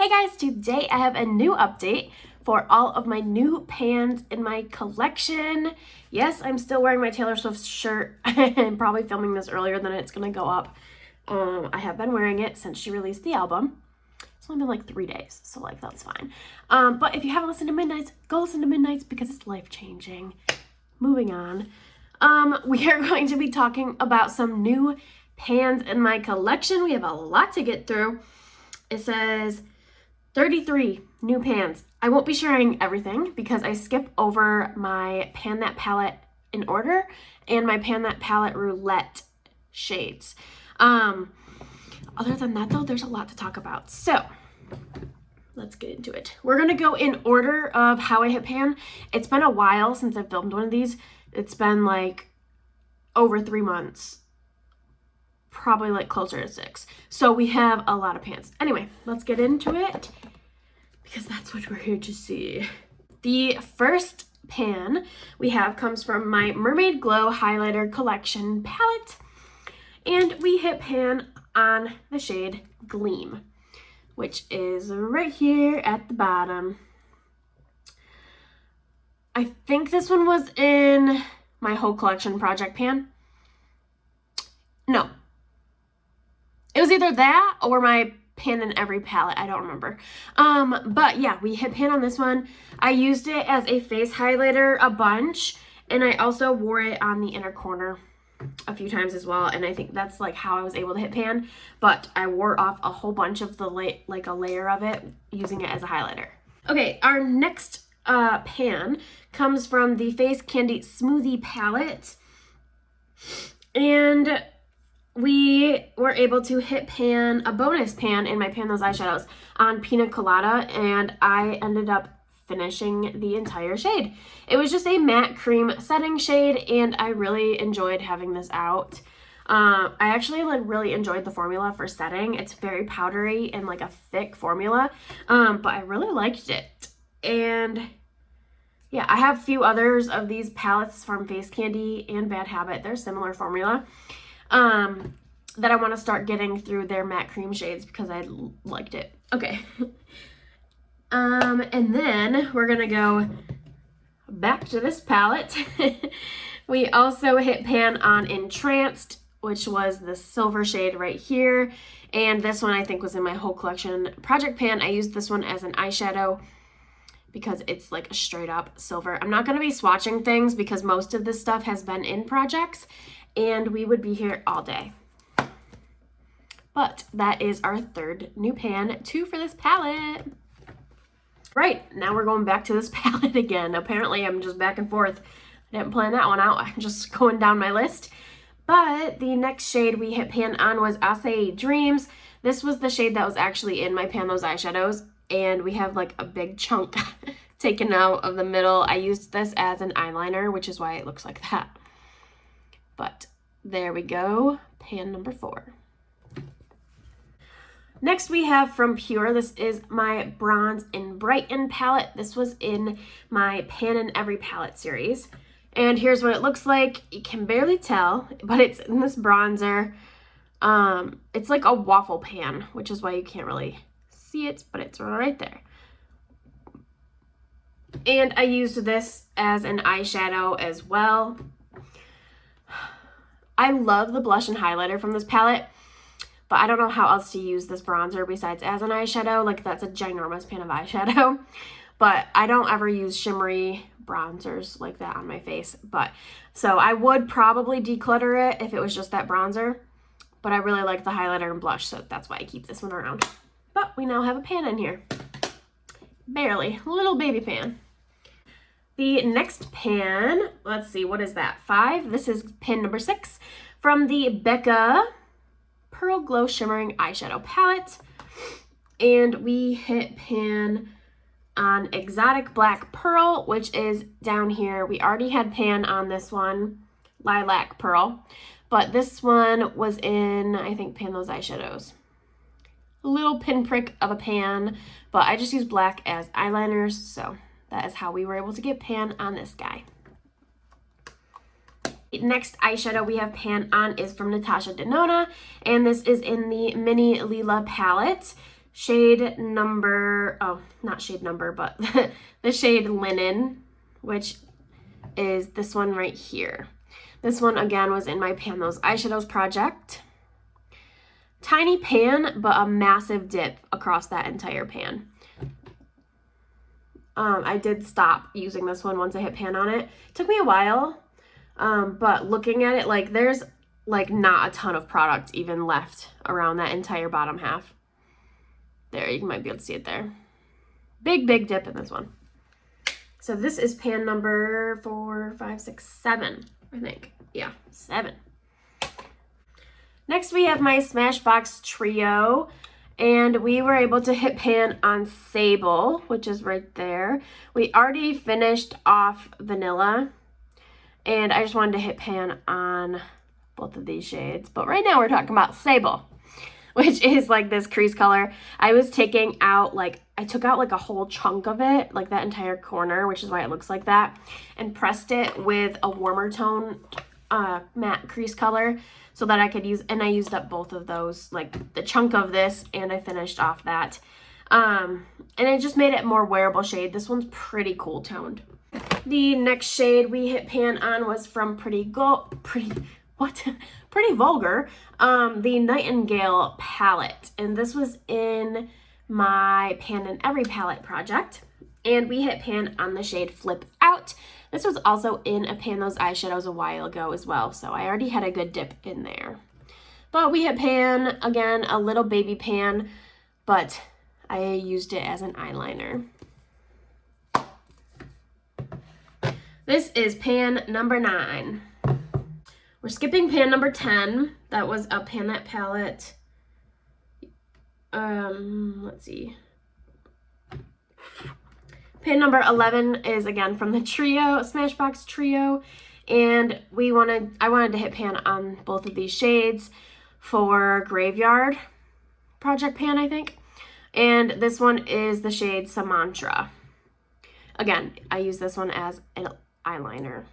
Hey guys, today I have a new update for all of my new pans in my collection. Yes, I'm still wearing my Taylor Swift shirt. I'm probably filming this earlier than it's gonna go up. I have been wearing it since she released the album. It's only been like 3 days, so like that's fine. But if you haven't listened to Midnights, go listen to Midnights because it's life-changing. Moving on. We are going to be talking about some new pans in my collection. We have a lot to get through. It says 33 new pans. I won't be sharing everything because I skip over my Pan That Palette in order and my Pan That Palette Roulette shades. Other than that though, there's a lot to talk about. So let's get into it. We're gonna go in order of how I hit pan. It's been a while since I've filmed one of these. It's been like over 3 months. Probably like closer to 6. So we have a lot of pans. Anyway, let's get into it because that's what we're here to see. The first pan we have comes from my Mermaid Glow Highlighter Collection palette. And we hit pan on the shade Gleam, which is right here at the bottom. I think this one was in my whole collection project pan. No. It was either that or my pan in every palette. I don't remember. But yeah, we hit pan on this one. I used it as a face highlighter a bunch, and I also wore it on the inner corner a few times as well, and I think that's like how I was able to hit pan, but I wore off a whole bunch of the like a layer of it using it as a highlighter. Okay, our next pan comes from the Face Candy Smoothie palette, and we were able to hit pan, a bonus pan in my Pan Those Eyeshadows on Pina Colada, and I ended up finishing the entire shade. It was just a matte cream setting shade, and I really enjoyed having this out. I actually like really enjoyed the formula for setting. It's very powdery and like a thick formula, but I really liked it. And yeah, I have a few others of these palettes from Face Candy and Bad Habit. They're similar formula that I want to start getting through their matte cream shades because I liked it. Okay. And then we're gonna go back to this palette. We also hit pan on Entranced, which was the silver shade right here. And this one I think was in my whole collection project pan. I used this one as an eyeshadow because it's like a straight up silver. I'm not gonna be swatching things because most of this stuff has been in projects and we would be here all day. But that is our third new pan, 2 for this palette. Right, now we're going back to this palette again. Apparently I'm just back and forth. I didn't plan that one out. I'm just going down my list. But the next shade we hit pan on was Acai Dreams. This was the shade that was actually in my Pan Those Eyeshadows. And we have like a big chunk taken out of the middle. I used this as an eyeliner, which is why it looks like that. But there we go, pan number 4. Next we have from Pure, this is my Bronze in Brighten palette. This was in my Pan in Every palette series. And here's what it looks like. You can barely tell, but it's in this bronzer. It's like a waffle pan, which is why you can't really see it, but it's right there. And I used this as an eyeshadow as well. I love the blush and highlighter from this palette, but I don't know how else to use this bronzer besides as an eyeshadow. Like, that's a ginormous pan of eyeshadow, but I don't ever use shimmery bronzers like that on my face. But so I would probably declutter it if it was just that bronzer, but I really like the highlighter and blush, so that's why I keep this one around. But we now have a pan in here. Barely, a little baby pan. The next pan, let's see, what is that? 5. This is pan number 6 from the Becca Pearl Glow Shimmering Eyeshadow Palette. And we hit pan on Exotic Black Pearl, which is down here. We already had pan on this one, Lilac Pearl. But this one was in, I think, Pan Those Eyeshadows. A little pinprick of a pan, but I just used black as eyeliners, so that is how we were able to get pan on this guy. Next eyeshadow we have pan on is from Natasha Denona, and this is in the Mini Lila palette. shade number, oh, not shade number, but the shade Linen, which is this one right here. This one, again, was in my Pan Those Eyeshadows project. Tiny pan, but a massive dip across that entire pan. I did stop using this one once I hit pan on it. It took me a while, but looking at it, like, there's, like, not a ton of product even left around that entire bottom half. There, you might be able to see it there. Big, big dip in this one. So this is pan number 4, 5, 6, 7, I think. Yeah, 7. Next, we have my Smashbox Trio, and we were able to hit pan on Sable, which is right there. We already finished off Vanilla, and I just wanted to hit pan on both of these shades. But right now, we're talking about Sable, which is like this crease color. I was taking out, like, I took out like a whole chunk of it, like that entire corner, which is why it looks like that, and pressed it with a warmer tone matte crease color so that I could use, and I used up both of those, like the chunk of this, and I finished off that. And it just made it more wearable shade. This one's pretty cool toned. The next shade we hit pan on was from Pretty Vulgar, the Nightingale palette, and this was in my Pan in Every palette project, and we hit pan on the shade Flip Out. This was also in a Pan Those Eyeshadows a while ago as well, so I already had a good dip in there. But we hit pan, again, a little baby pan, but I used it as an eyeliner. This is pan number 9. We're skipping pan number 10. That was a Pan That palette. Let's see. Pan number 11 is again from the Trio, Smashbox Trio, and I wanted to hit pan on both of these shades for Graveyard project pan, I think. And this one is the shade Samantra. Again, I use this one as an eyeliner.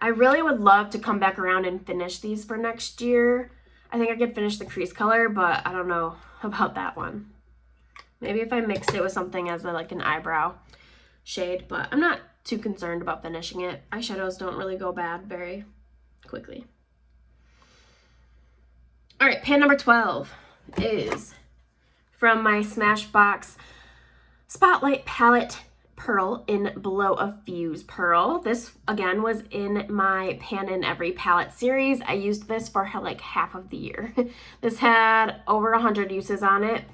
I really would love to come back around and finish these for next year. I think I could finish the crease color, but I don't know about that one. Maybe if I mixed it with something as like an eyebrow shade, but I'm not too concerned about finishing it. Eyeshadows don't really go bad very quickly. All right, pan number 12 is from my Smashbox Spotlight palette, Pearl in Blow of Fuse Pearl. This, again, was in my Pan in Every palette series. I used this for like half of the year. This had over 100 uses on it,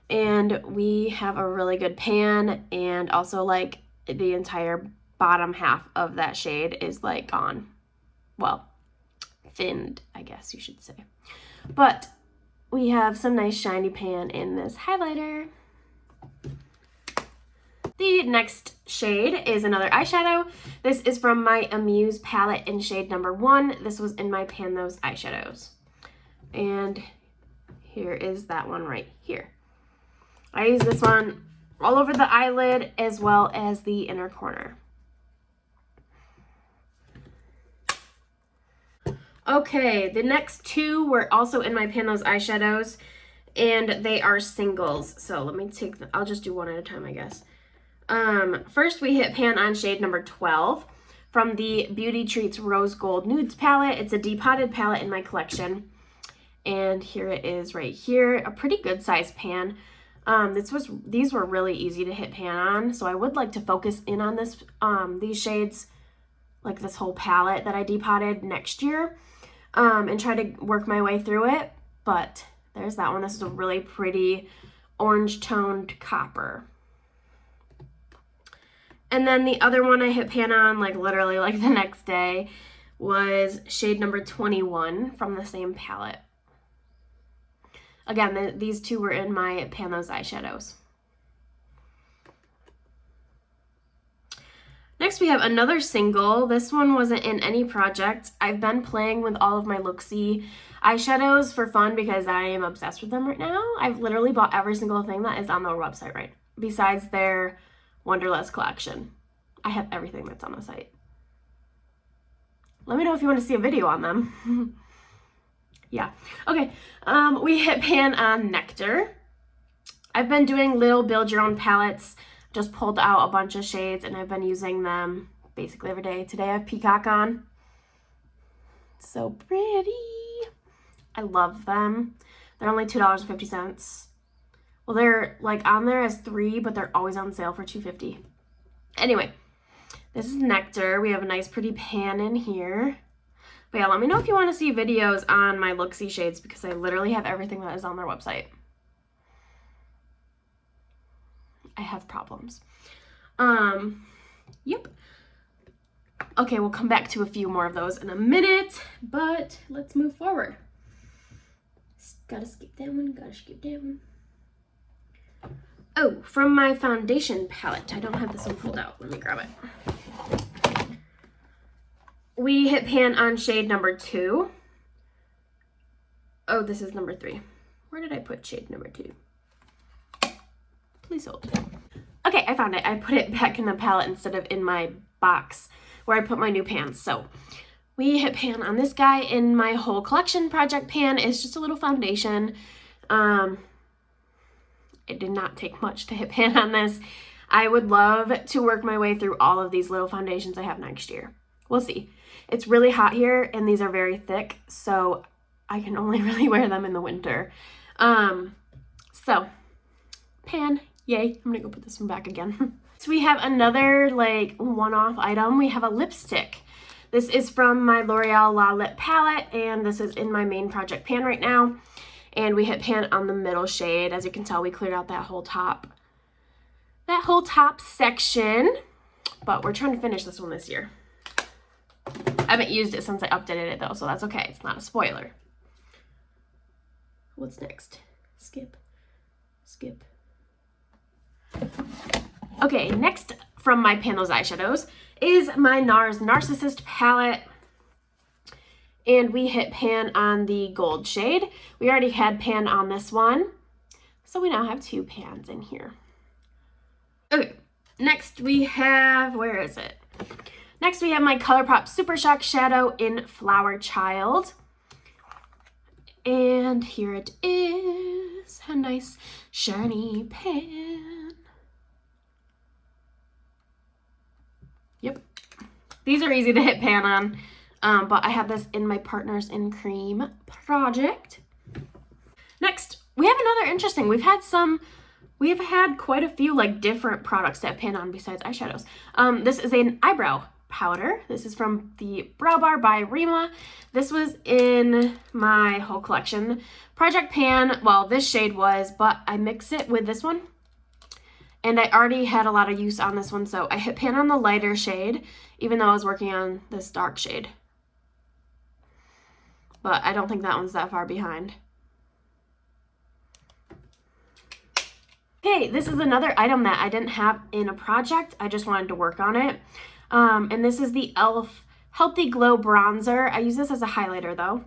and we have a really good pan, and also like the entire bottom half of that shade is like gone. Well, thinned, I guess you should say. But we have some nice shiny pan in this highlighter. The next shade is another eyeshadow. This is from my Amuse palette in shade number 1. This was in my Pan Those Eyeshadows. And here is that one right here. I use this one all over the eyelid as well as the inner corner. Okay, the next two were also in my Pan Those Eyeshadows, and they are singles. So let me take I'll just do one at a time, I guess. First we hit pan on shade number 12 from the Beauty Treats Rose Gold Nudes palette. It's a depotted palette in my collection, and here it is right here. A pretty good size pan. These were really easy to hit pan on, so I would like to focus in on this these shades, like this whole palette that I depotted next year, and try to work my way through it. But there's that one. This is a really pretty orange toned copper. And then the other one I hit pan on, like literally like the next day, was shade number 21 from the same palette. Again, these two were in my Pan Those Eyeshadows. Next we have another single. This one wasn't in any project. I've been playing with all of my Luxie eyeshadows for fun because I am obsessed with them right now. I've literally bought every single thing that is on their website, right? Besides their Wonderlust collection. I have everything that's on the site. Let me know if you want to see a video on them. Yeah. Okay. We hit pan on Nectar. I've been doing little build your own palettes. Just pulled out a bunch of shades and I've been using them basically every day. Today I have Peacock on. So pretty. I love them. They're only $2.50. Well, they're like on there as $3, but they're always on sale for $2.50. Anyway, this is Nectar. We have a nice pretty pan in here. But yeah, let me know if you want to see videos on my Luxie shades because I literally have everything that is on their website. I have problems. Yep. Okay, we'll come back to a few more of those in a minute, but let's move forward. Gotta skip that one, gotta skip that one. Oh, from my foundation palette. I don't have this one pulled out. Let me grab it. We hit pan on shade number 2. Oh, this is number 3. Where did I put shade number 2? Please hold. Okay, I found it. I put it back in the palette instead of in my box where I put my new pans. So we hit pan on this guy in my whole collection project pan. It's just a little foundation. It did not take much to hit pan on this. I would love to work my way through all of these little foundations I have next year. We'll see. It's really hot here and these are very thick, so I can only really wear them in the winter. So pan, yay. I'm gonna go put this one back again. So we have another like one-off item. We have a lipstick. This is from my L'Oreal La Lip palette and this is in my main project pan right now. And we hit pan on the middle shade. As you can tell, we cleared out that whole top section, but we're trying to finish this one this year. I haven't used it since I updated it though, so that's okay. It's not a spoiler. What's next? Skip. Okay, next from my pan those eyeshadows is my NARS Narcissist palette. And we hit pan on the gold shade. We already had pan on this one, so we now have 2 pans in here. Okay, next we have, where is it? Next we have my ColourPop Super Shock Shadow in Flower Child. And here it is, a nice shiny pan. Yep, these are easy to hit pan on. But I have this in my Partners in Cream project. Next, we have another interesting. We have had quite a few like different products that pan on besides eyeshadows. This is an eyebrow powder. This is from the Brow Bar by Rima. This was in my whole collection project pan. Well, this shade was, but I mixed it with this one. And I already had a lot of use on this one, so I hit pan on the lighter shade, even though I was working on this dark shade. But I don't think that one's that far behind. Okay, this is another item that I didn't have in a project. I just wanted to work on it. And this is the e.l.f. Healthy Glow Bronzer. I use this as a highlighter though.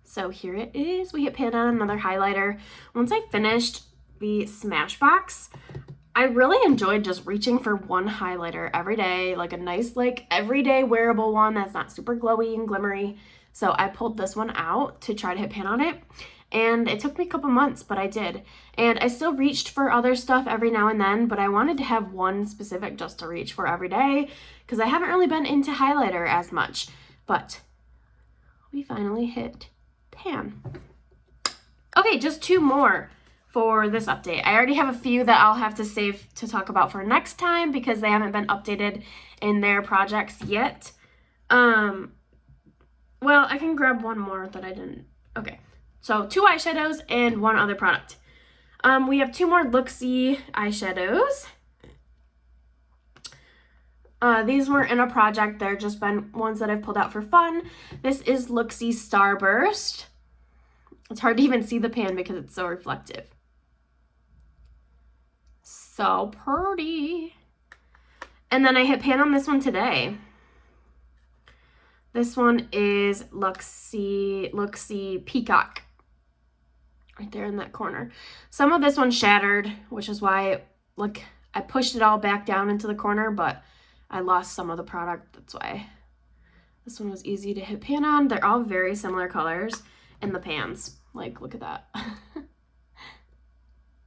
So here it is. We hit pan on another highlighter. Once I finished the Smashbox, I really enjoyed just reaching for one highlighter every day, like a nice like everyday wearable one that's not super glowy and glimmery. So I pulled this one out to try to hit pan on it. And it took me a couple months, but I did. And I still reached for other stuff every now and then, but I wanted to have one specific just to reach for every day because I haven't really been into highlighter as much. But we finally hit pan. Okay, just 2 more for this update. I already have a few that I'll have to save to talk about for next time because they haven't been updated in their projects yet. Well, I can grab one more that I didn't. Okay, so 2 eyeshadows and 1 other product. We have 2 more Luxie eyeshadows. These weren't in a project. They're just been ones that I've pulled out for fun. This is Luxie Starburst. It's hard to even see the pan because it's so reflective. So pretty. And then I hit pan on this one today. This one is Luxie Peacock. Right there in that corner. Some of this one shattered, which is why like I pushed it all back down into the corner, but I lost some of the product. That's why this one was easy to hit pan on. They're all very similar colors. in the pans. Like, look at that.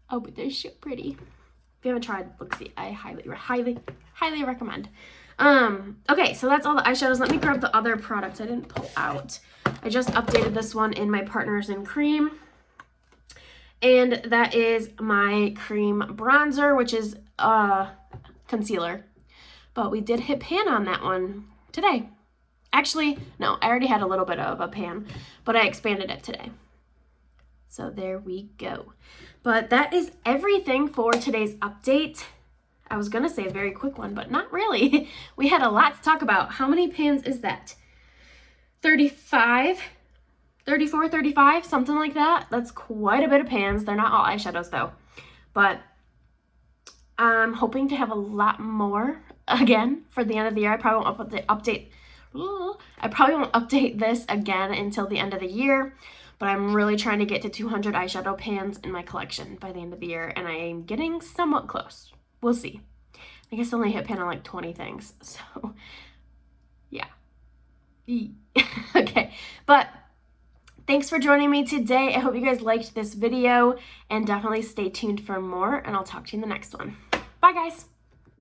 Oh, but they're so pretty. If you haven't tried Luxie, I highly recommend. Okay, so that's all the eyeshadows. Let me grab the other products I didn't pull out. I just updated this one in my Partners in Cream. And that is my cream bronzer, which is concealer. But we did hit pan on that one today. Actually, no, I already had a little bit of a pan, but I expanded it today. So there we go. But that is everything for today's update. I was going to say a very quick one, but not really. We had a lot to talk about. How many pans is that? 35? 34, 35, something like that. That's quite a bit of pans. They're not all eyeshadows though. But I'm hoping to have a lot more again for the end of the year. I probably won't update this again until the end of the year. But I'm really trying to get to 200 eyeshadow pans in my collection by the end of the year. And I am getting somewhat close. We'll see. I guess I only hit pan on like 20 things. So, yeah. Okay. But thanks for joining me today. I hope you guys liked this video. And definitely stay tuned for more. And I'll talk to you in the next one. Bye, guys.